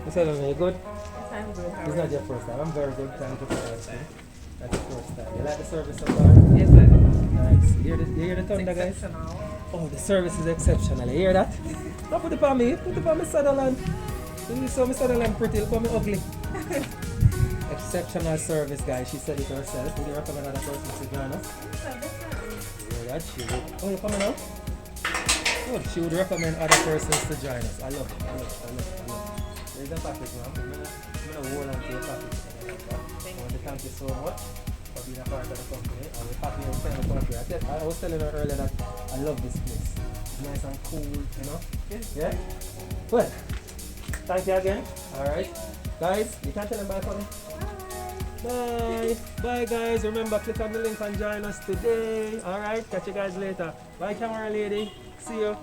Mr. Long, you good? Yes, I'm good. How It's are not you? your first time. I'm very good. Thank you for asking. That's your first time. You like the service so far? Yes, I do. Nice. You hear the It's thunder, guys? exceptional. Oh, the service is exceptional. You hear that? Don't put it on me. Put it on me Sutherland. You saw me Sutherland pretty. Look at me ugly. Exceptional service, guys. She said it herself. Would you recommend other persons to join us? Yeah, definitely. You hear that? She would. Oh, you're coming out? Good. She would recommend other persons to join us. I love it. I love it. I love it. I love it. There's a package, ma'am. I'm gonna hold on to your package. I want to thank you so much for being a part of the company. And we're happy you're staying in the country. I was telling her earlier that I love this place. It's nice and cool, you know? Yeah? Well, thank you again. Alright. Guys, you can tell them bye for me. Bye. Bye, guys. Remember, click on the link and join us today. Alright, catch you guys later. Bye, camera lady. See you.